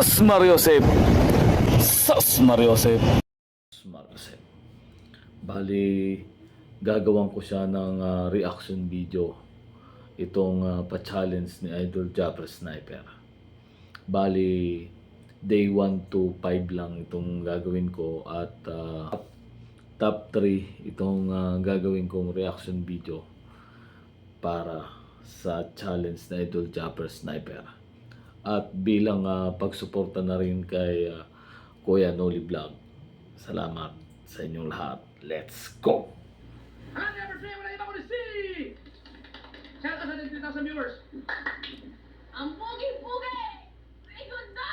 Sus Mariosep! Sus Mariosep! Sus Mariosep. Bali, gagawan ko siya ng reaction video. Itong pa-challenge ni Idol Japper Sniper. Bali, day 1 to 5 lang itong gagawin ko. At top 3 itong gagawin kong reaction video para sa challenge na Idol Japper Sniper. At bilang pagsuporta na rin kay Kuya Noli Vlog. Salamat sa inyong lahat. Let's go! I never say what I want to see! Shout out sa 10,000 viewers! Ang pugi-pugi! Ay, ganda!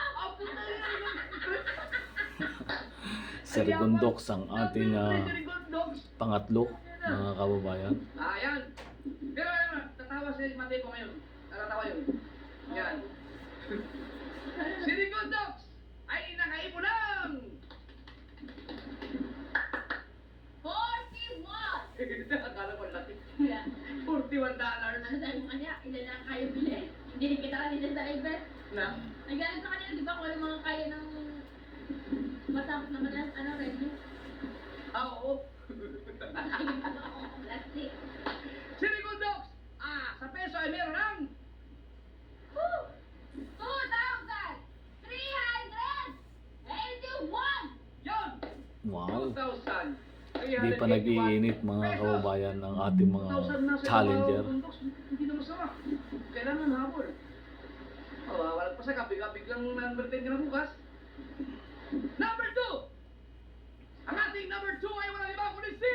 Serigondok ang ating pangatlo, mga kababayan. Ayan! Pero tatawa si Matay ko ngayon. Natatawa yun. Yan. Si Rigondok ay nakaipon ng 41! Akala ko laki. Yeah. $41. Ano sabi mo kanya? Ilan lang kaya bili? Hindi rin kita kanina sa invest. Na? Nagalit sa kanila, di ba? Kung ano mga kaya ng matapos naman ang revenue. Oo. Plastic. Si Rigondok! Sa peso ay meron ng 2,381! yon! Wow! 2,000. Di pa nag-iinit mga kababayan ng ating mga challenger. Hindi na masama. Kailangan habol. Walang pa sa biglang number 10 ka na bukas. Number 2! Ang ating number 2 ay walang iba kundi si...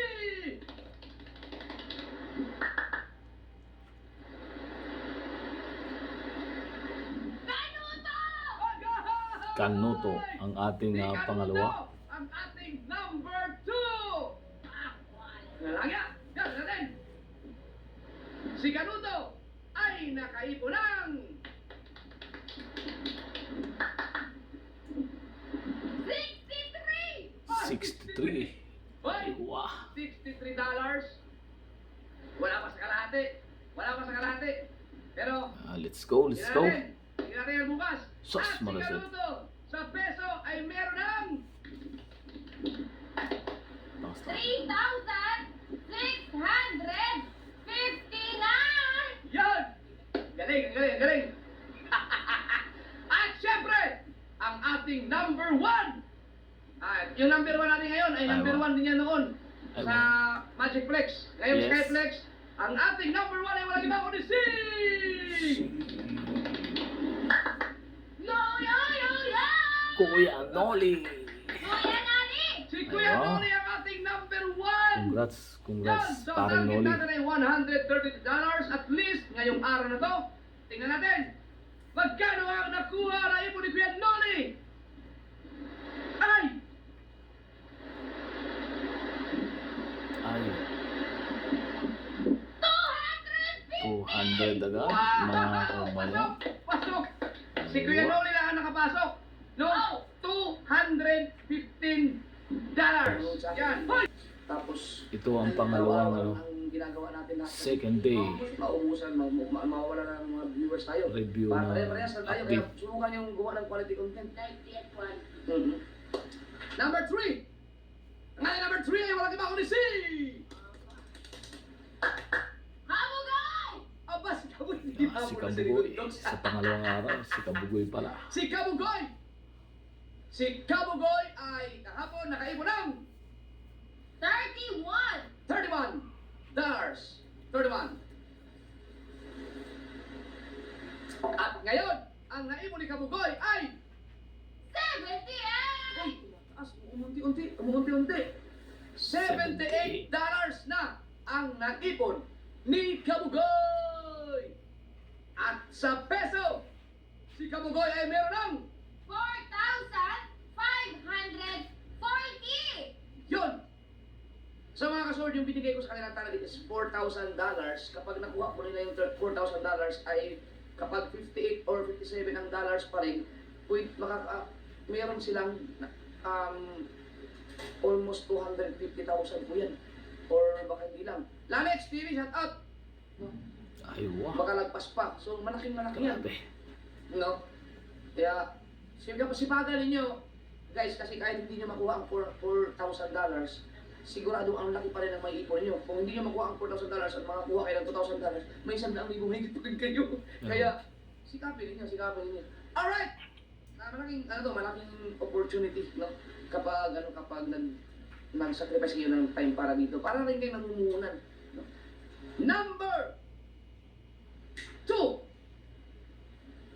Kanuto ang ating Si Kanuto, pangalawa. ang ating number 2! Nalagya! Yan, natin! Si Kanuto ay nakaipon ng 63! 63. Hoy! Wow! $63. Wala pa sa kalahati. Wala pa sa kalahati. Pero, Let's go, let's go. Hindi natin yan bukas. Sus, At si Maricel. Kanuto sa peso ay meron ng 3,659! yan! Galing, galing, galing. At syempre, ang ating number 1. At yung number 1 natin ngayon ay number 1 din yan noon Ay, sa Magic Flex. Ngayon Yes. Skyflex, ang ating number 1 ay walang iba kundi si... Yo, yo, yo, yo! Kuya Noli! Kuya Nani! Si Kuya Ayan. Noli ang ating number 1. Congrats, Yan, congrats, so paring target Noli. natin ay $130 at least ngayong araw na to. Tingnan natin. Magkano ang nakuha na ipon ni Kuya Noli? Ay! Ay, 200 250! agad, Wow! mga kababayan. Pasok! Pasok! Si Kuya Noli lang ang nakapasok. No, $215. Yan. Hoy! Tapos, Ito ang pangalawang ang ginagawa natin lahat. second day Maubusan, mawawala na ng mga viewers tayo. review Para ng pare-parehas lang tayo, kaya update. subukan yung gawa ng quality content. 98 Mhm. Number 3. Ang ating number 3 ay walang iba kundi si... Habugay! Aba, si Kabugoy. Si Kabugoy, sa pangalawang araw, si Kabugoy pala. Si Kabugoy! Si Kabugoy ay kahapon nakaipon ng 31! $31. 31. At ngayon, ang naipon ni Kabugoy ay 78! umunti-unti. $78 na ang naipon ni Kabugoy. At sa peso, si Kabugoy ay meron ng 4,540! yun. Sa mga kasord, yung binigay ko sa kanilang target is $4,000. Kapag nakuha ko nila yung $4,000 ay kapag 58 or 57 ang dollars pa rin, meron silang almost 250,000 po yan. Or baka hindi lang. Lamex TV, shout out! Ay, wow. Baka lagpas pa. So, malaking-malaki yan. Grabe. No? Kaya, sipagan ninyo, guys, kasi kahit hindi nyo makuha ang $4,000, sigurado ang laki pa rin ang may ipon ninyo. Kung hindi nyo makuha ang $4,000 at makakuha kayo ng $2,000, may 100,000 higit pa rin kayo. Kaya, sikapin ninyo. Alright! Malaking opportunity, no? Kapag nag-sacrifice kayo ng time para dito. Para rin kayo namumuhunan. No? Number 2!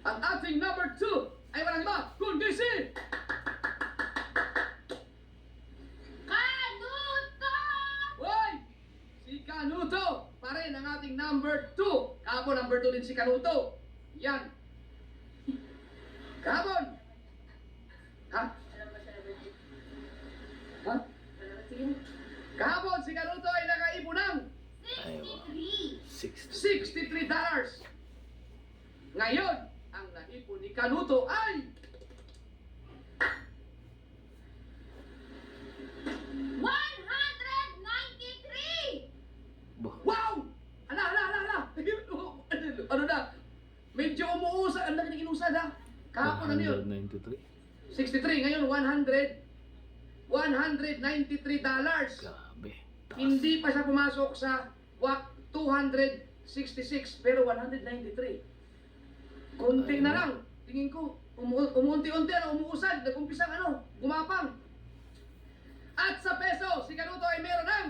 Ang ating number 2 ay walang iba, kundi si Kanuto! Hoy! Si Kanuto! Pa rin ang ating number 2. Kahapon, number 2 din si Kanuto. Yan. Kahapon! Ha? Alam ba siya na birthday? Ha? Alam ba sige? Kahapon, si Kanuto ay nakaipon ng 63! $63. Ngayon, ang naipon ni Kanuto ay 193! wow! Ala! Ano na? Medyo umuusad. Ang laki ng inusad ha. Kahapon ano yun? 193. 63. Ngayon, $193. Grabe. Taas. Hindi pa siya pumasok sa 266 pero 193. Konti na lang. Tingin ko, umuunti-unti umuusad. Nag-umpisang gumapang. At sa peso, si Kanuto ay meron ng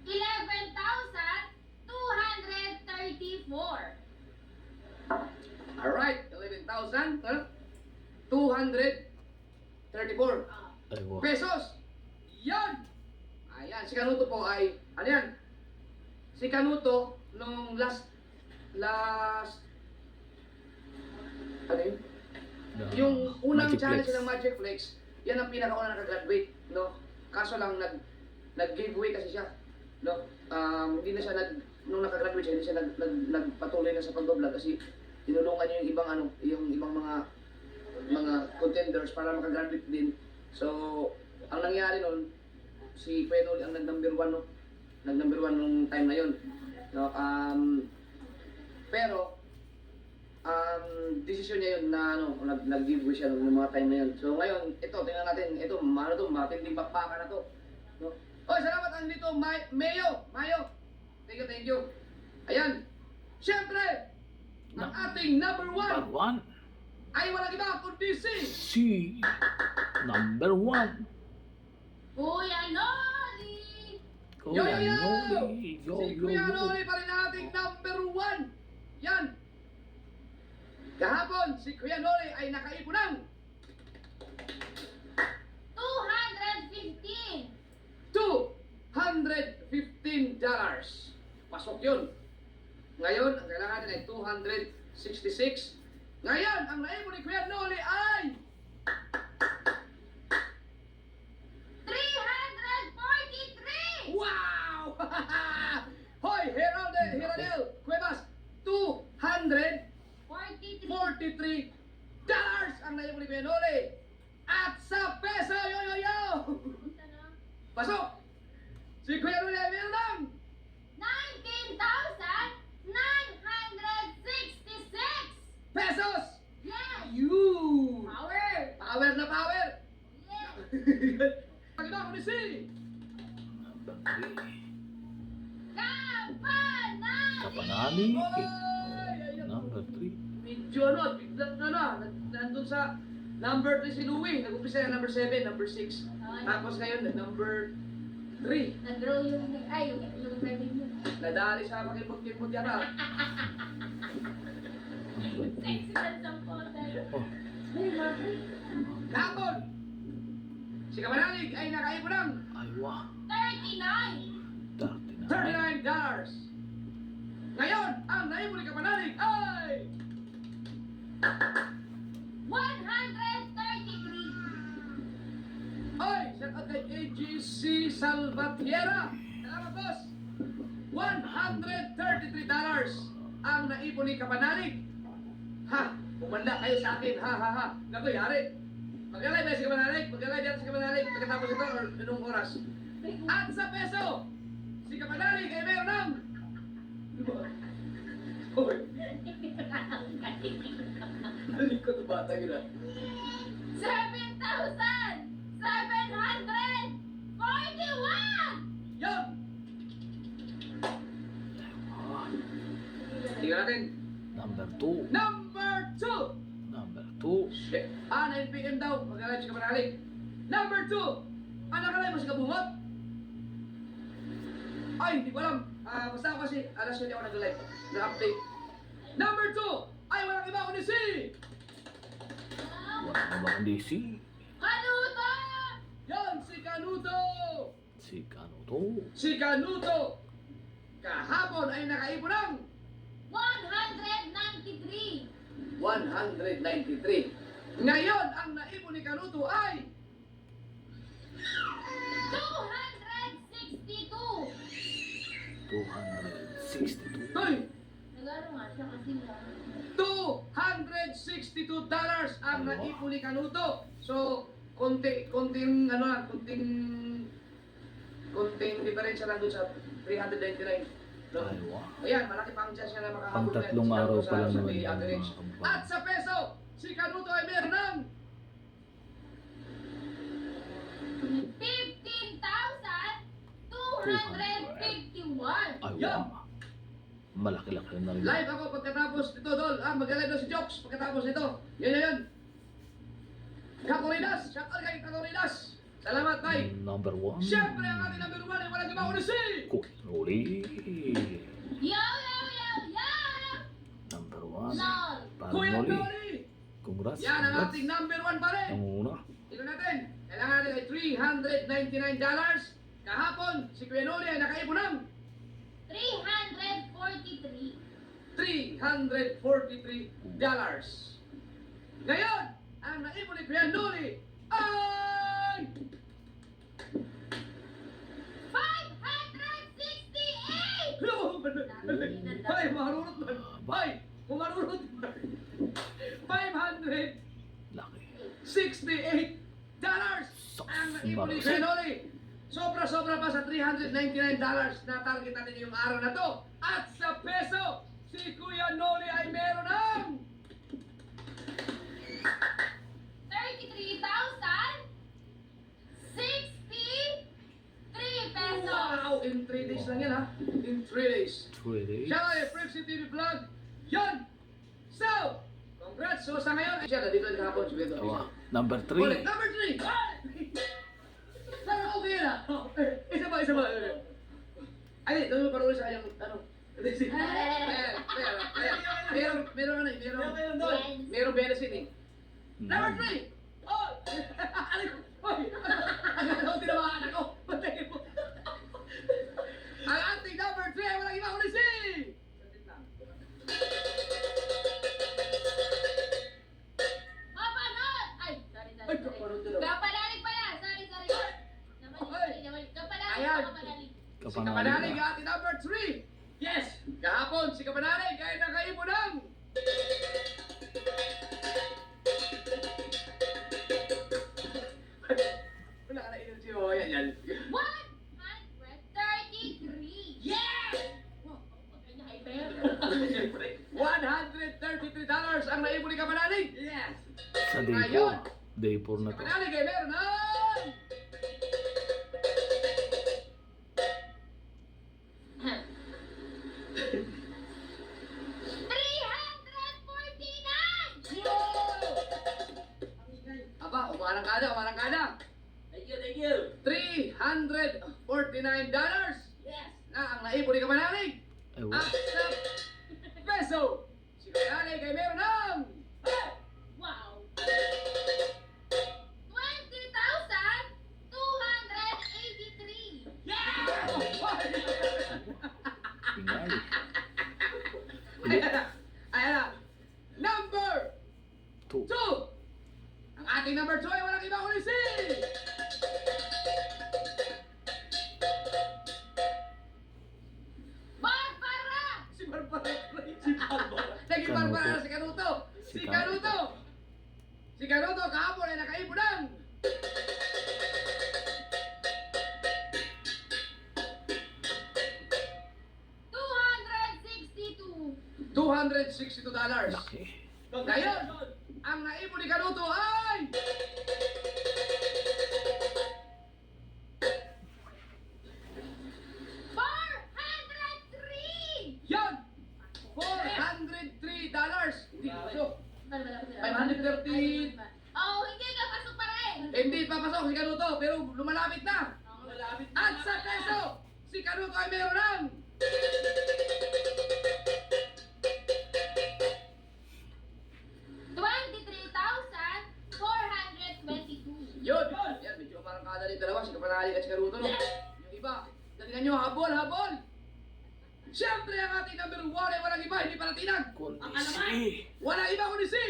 11,234. alright, 11,234 Ay, wow. pesos. Yan! Ayan, si Kanuto po ay, ano yan? Si Kanuto, nung last, ano yun? Yung unang Magic challenge Flex. ng Magic Flex, yan ang pinakauna nakagraduate, no? Kaso lang nag-giveaway kasi siya, no? Hindi na siya nung nakagraduate siya, hindi siya nagpatuloy na sa pag-vlog kasi tinulungan niya yung ibang mga contenders para makagraduate din. So, ang nangyari nun, si Kuya Noli ang nag-number 1, no? Nag-number 1 nung time na yun. No? Pero, desisyon niya yun na nag-giveaway siya nung mga time na yun. So ngayon, ito, tingnan natin, ito, matinding bakbaka na to. No? Oy, salamat ang dito, Mayo. Thank you. Ayan. Siyempre, ang ating number 1 1. ay walang iba kundi Si number 1. Kuya Noli! Yo! Yo, Si Kuya Noli pa rin ating number 1. Yan. Kahapon, si Kuya Noli ay nakaipon ng 215! $215. Pasok yun. Ngayon, ang kailangan natin ay 266. Ngayon, ang naipon ni Kuya Noli ay 343! wow! Hoy, Herodel, Cuevas, $243 ang naipon ni Kuya Noli. At sa peso, yo! Pasok! Si Kuya Noli ay meron ng 19,966 pesos! Yes! You! Power! Power na power! Yes! Pagkita ko ni si Number 3. Kapanali! Kapanali. Oy! Number 3. Medyo biglat na. Nandun sa number 3 si Louie. Nag-umpisa yung number 7, number 6. Tapos ngayon, number 3. Nag-draw yung revenue. Nadali sa pakipot-kipot yata. Number 3. Sexy sa photo. Oh, Kapon! Si Kamanalig ay nakaipon ng ay, wow. 39! 39. $39. Ngayon, ang naipon ni Kamanalig ay 133! Oy! Shout out kay AGC Salvatierra. Salamat, boss! $133 ang naipon ni Kapanalig. Ha! Pumanda kayo sa akin. Ha! Naku, yari. Mag-alay ba si Kapanalig? Mag-alay dyan si Kapanalig pagkatapos ito or anong oras? At sa peso, si Kapanalig ay meron ng... Hoy! Narinig ko ito bata yun ah. 7,741! Yan! Tingnan natin. Number 2. Number 2! Number 2. Shit. 9 p.m. daw. Mag-alive si Kapanalik. Number 2! Nakalay mo si Kabungot? Ay, hindi ko alam. Basta ako kasi alas 7 ako nag-live. Na-update. Number 2! Ay, walang iba kundi si... Wala naman hindi si... Kanuto! Yan, si Kanuto! Si Kanuto. Si Kanuto! Kahapon ay nakaipon ng 193! 193. Ngayon, ang naipon ni Kanuto ay 262! 262. Toy! Nagano nga siya kasi lang. $262 ang Aywa. naipon ni Kanuto. So, konting diferensya lang doon sa 399. No? Aywa. Ayan, malaki pang chance niya na makahabol. Pang tatlong araw pa lang naman may yan, average. mga kampang. At sa peso, si Kanuto ay meron ng 15,251! Aywa. Malaki-laki na rin. live ako pagkatapos nito, Dol. Mag-live daw si Jokes pagkatapos nito. Yan. Kakoridas! Shoutout kay Kakoridas! Salamat, Tay! Number 1. Siyempre, ang ating number 1 ay walang iba kundi si... Kukinuli. Yo! Number 1. Lol! Kuya Panoli. Noli! Congrats. Yan ang Congrats. ating number 1 pa rin. Ang una. Tignan natin. Kailangan natin ay $399. Kahapon, si Kuya Noli ay nakaipon ng 343! $343. Ngayon, ang naipon ni Kuya Noli ay... 568! Ay, marunot man. Ay, kumarunot man. $568 Laki. ang naipon ni Kuya Noli. Sobra-sobra pa sa $399 na target natin yung araw na to. At sa peso, si Kuya Noli ay meron ng 33,063 pesos! wow! In 3 days lang yan ha. In 3 days. 3 days. Siya ay Pripsy TV Vlog. Yan! So, congrats! So sa ngayon, siya na dito kahapon si Beto. Aywa. Number Ulit, 3. number 3! Sana okay na. Isa pa. Ay, doon mo parang sa kanyang, ano, Meron benefit eh. Number 3! Oh! Ano ko? Hoy! Ano tinamaan ako? Patay mo. Ang ating number 3 ay walang iba kundi si... Kapanot! Ay, sorry. Ay, kapanot na daw. Kapanalig pala! Sorry. Naman. Kapanalig Ayan. o kapanalig? Si Kapanalig ang ating number 3! Yes! Kahapon, si Kapanalig ay nakaipon ng... Wala ka na inom si Moya yan. 133! Yes! Wow, kanya hyper. $133 ang naipon ni Kapanalig! Yes! Sa day 4. Ngayon, Day 4 na to. Kapanalig ay meron ng... Aba, umarang ka na. Thank you. $349 Yes! na ang naipon ni Kapanalig. Aywa. At sa peso, si Kapanalig ay meron ng... Wow! 20,283! Tingali. Ayan na. Number 2. 2. Ang ating number 2 ay walang iba kundi si... Barbara! Si Barbara. Naging Barbara na si Kanuto. Si Kanuto kahapon ay nakaipon ng... $262. Laki. Ngayon, ang naipon ni Kanuto ay... Yan! $403. Hindi pasok. 530. Oh, hindi ka pasok pa rin. Hindi papasok si Kanuto, pero lumalapit na. Malapit na. At sa peso, si Kanuto ay meron ng... Yun! Yan, medyo parang kadali dalawa. Si Kapanali at si Kanuto, no? Yung iba, talingan nyo, habol, habol! Siyempre, ang ating number 1 ay walang iba, hindi paratinag. Ang alaman, walang iba kundi si...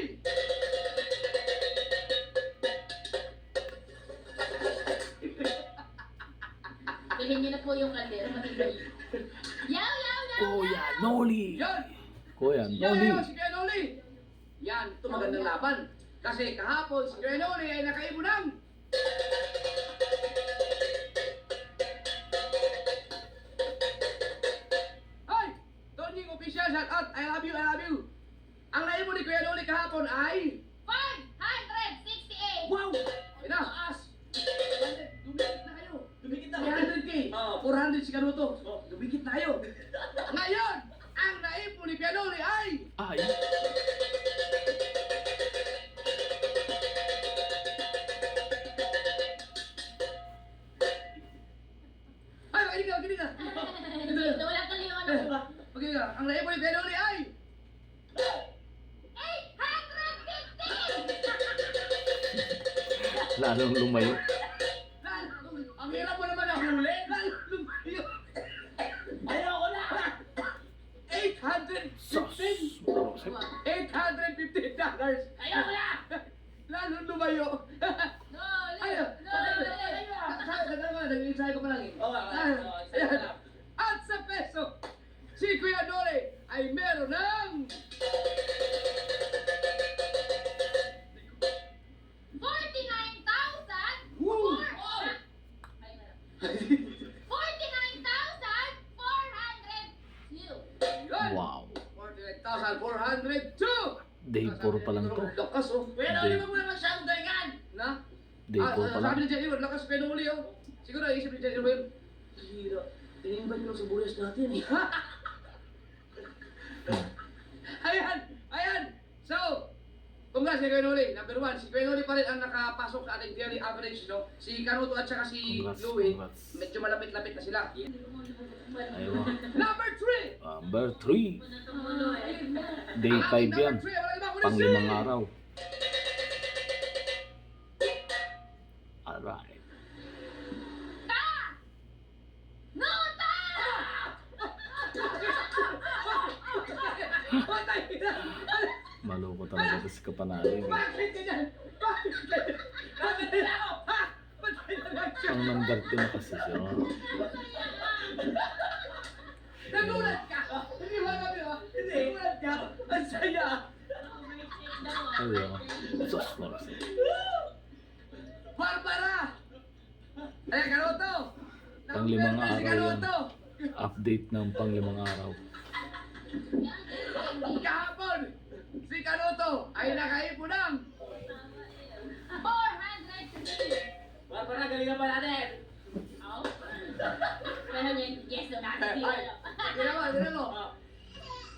Bilhin niyo na po yung kaldero. Matibay. Yaw, yaw, yaw, Kuya yaw. Noli! Yan! Kuya Yan, Noli! yan, si Kuya Noli! Yan, ito magandang laban. Kasi kahapon, si Kuya Noli ay nakaibon ng... Ay! Tony, official, shout out! I love you, I love you! Ang naibon ni Kuya Noli kahapon ay... 568. Wow! Ay na! Taas. Dumikit na kayo! Dumikit na. 300k! Oo. 400 si Kanuto! Oh. Dumikit na kayo! Ngayon, ang naipon ni Kuya Noli ay... Ay! Ay, makinig ka! Dito wala kang liwan ako ba? Makinig ka! Ang naipon ni Kuya Noli ay... 850. Lalong lumayo. Ang hirap mo naman ang huli! Lumayo! Ayoko na. 815! Sus! $850! Ayoko na. Lalong lumayo! No, Ayo! no, Nag-iisay ko pa lang eh. Oo, Ayan. At sa peso, si Kuya Noli ay meron ng... 49,000. Woo! Ay, meron. 49,402. Yun! Wow! 48,402! Day 4 pa lang to. Lakas oh. Kuya Noli, wag mo naman siyang galingan. Na? Day 4 pa lang. Sabi ni Jenny, lakas Kuya Noli oh. Siguro isip ni Jenny ba yun? Hira. Tinimban nyo sa bulas natin eh. Ayan! Ayan! So, congrats kay Kuya Noli. Number 1, si Kuya Noli pa rin ang nakapasok sa ating daily average, no? Si Kanuto at saka si Congrats, Louie, congrats. medyo malapit-lapit na sila. Aywa. Number 3! Number 3. Day Ang 5 ating yan. number 3, wala iba kundi Pang si... 5 araw. Alright. Nuta! Patay na! Maloko talaga ito si Kapanali. Bakit ganyan? Bakit ganyan? Bakit ganyan ako? Ha? Patay na lang siya! Ang number 2 na kasi siya. Nagulat ka! Hindi ba kami ha? Hindi. Nagulat ka? Ang saya! Aywa. Sus! Marasa. Barbara! Ay, Kanuto! Pang 5 araw Si yan. Kanuto! Update ng pang 5 araw. Kahapon! Si Kanuto ay nakaipon ng 403. Barbara, galingan pa natin. Oh. Pero yan, yes, no, natin. Ay, tignan mo. Oh.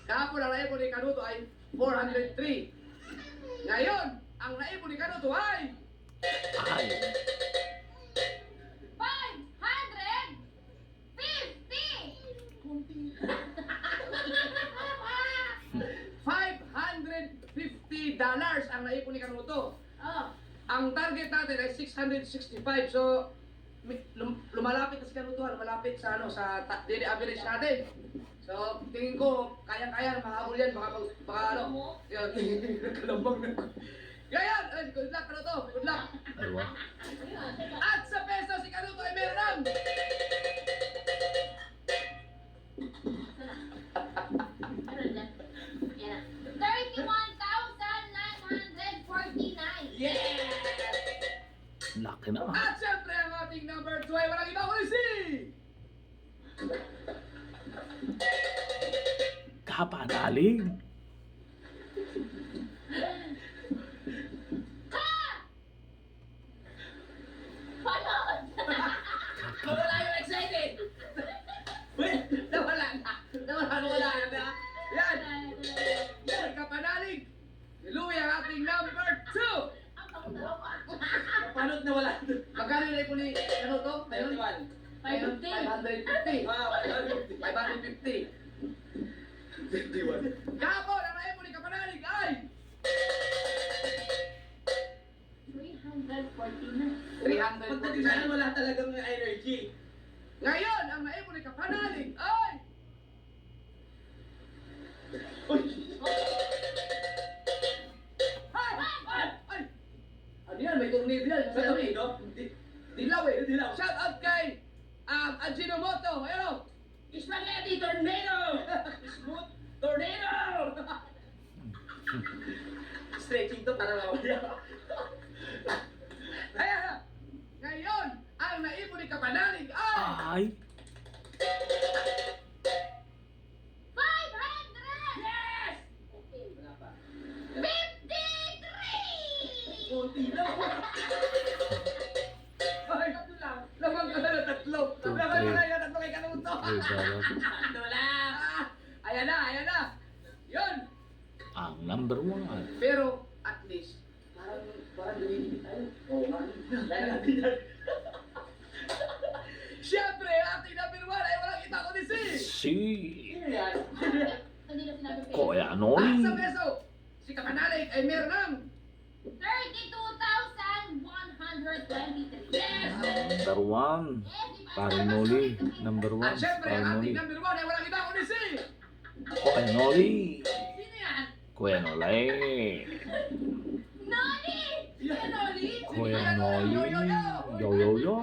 Kahapon ang naipon ni Kanuto ay 403. Ngayon, ang naipon ni Kanuto ay Ay! 550 dollars ang naipon ni Kanuto. Oh. Ang target natin ay 665. So, lumalapit na si Kanuto, lumalapit sa daily average natin. So, tingin ko, kaya-kaya mahabol yan. Baka ano, yun, kalambang na. Ganyan! Ay, good luck, Kanuto. Good luck. Aywa. At sa peso, si Kanuto ay meron ng... Ano dyan? Yan na. 31,949. Yeah! Laki na. At syempre, ang ating number 2 ay walang iba kundi si... Kapanalig. Ebony, ano to? Ayun, 21. 550. Ah, 550. 550. 51. Kahapon, ang Ebony kapanalig ay 349. 349. Pagdating sa'kin, wala talagang energy. Ngayon, ang Ebony kapanalig ay Uy! ay! Ay! Ay! Ano yan? May tornado yan. Sa tornado? Dilaw eh. Dilaw. Shout out kay Ajinomoto. Ayun o. Spaghetti tornado! Smooth tornado! Stretching to para mawala. Ayan na. Ngayon, ang naipon ni kapanalig ay Ay! 500! Yes! Wala pa. 53! Kunti lang. ay, lamang ka na tatlo. Two, Lamang ka three. na tatlo kay Kanuto. $3. Wala. Ayan na, ayan na. Yun. Ang number 1. Pero, at least, parang lumilipit tayo. Oo nga. Dahil natin yan. Siyempre, ating number 1 ay walang kita ko ni si. Si Sino yan? Hindi na sinabi pa Kuya At Noli. sa peso, si kapanalig ay meron ng 32,123. Yes! Number 1. Parang Noli. Number 1. At syempre, Parang ang Noli. ating number 1 ay walang kita ko ni si. Kuya Noli. Sino yan? Kuya Noli. Noli! Sino Noli? Kuya Yo, Noli. yo, yo. Yo, yo, yo.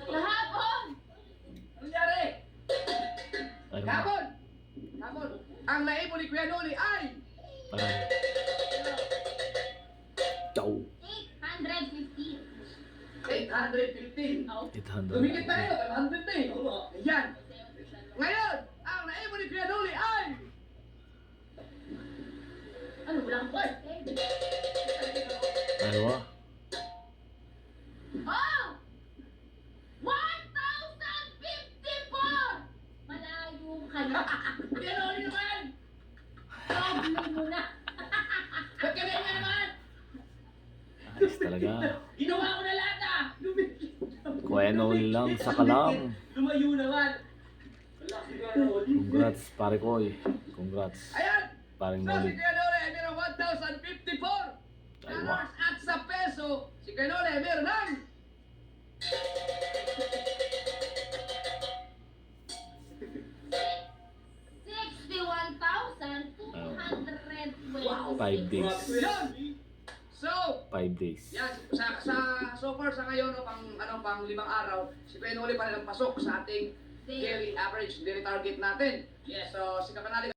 Kahapon! Ano nangyari? Ayun na. Kapon! Kapon! Ang naipon ni Kuya Noli ay Parang. Chow. 815. 815. 800. Lumikit tayo, 500 na eh. Oo. Ayan. Ngayon, ang naipon ni Kuya Noli ay Ano, walang gold? Aywa. Oh! 1,054! Malayo ka na. Kuya Noli naman! Problem mo na. Nagkagaling na naman! Ayos talaga. Ginawa ko na lahat ah! Kuya Noli lang sa kalam. Lumayo naman! Wala si Kuya Noli. Congrats, pare koy. Congrats. ayan. Paring So si Noli. Kuya Noli ay meron 1,054 Aywa. at sa peso, si Kuya Noli ay meron ng 61,220. 5 days. Yun. So, 5 days. yan, so far sa ngayon, o pang 5 araw, si Kuya Noli pa rin ang pasok sa ating daily average, daily target natin. Yes. So, si Kapanali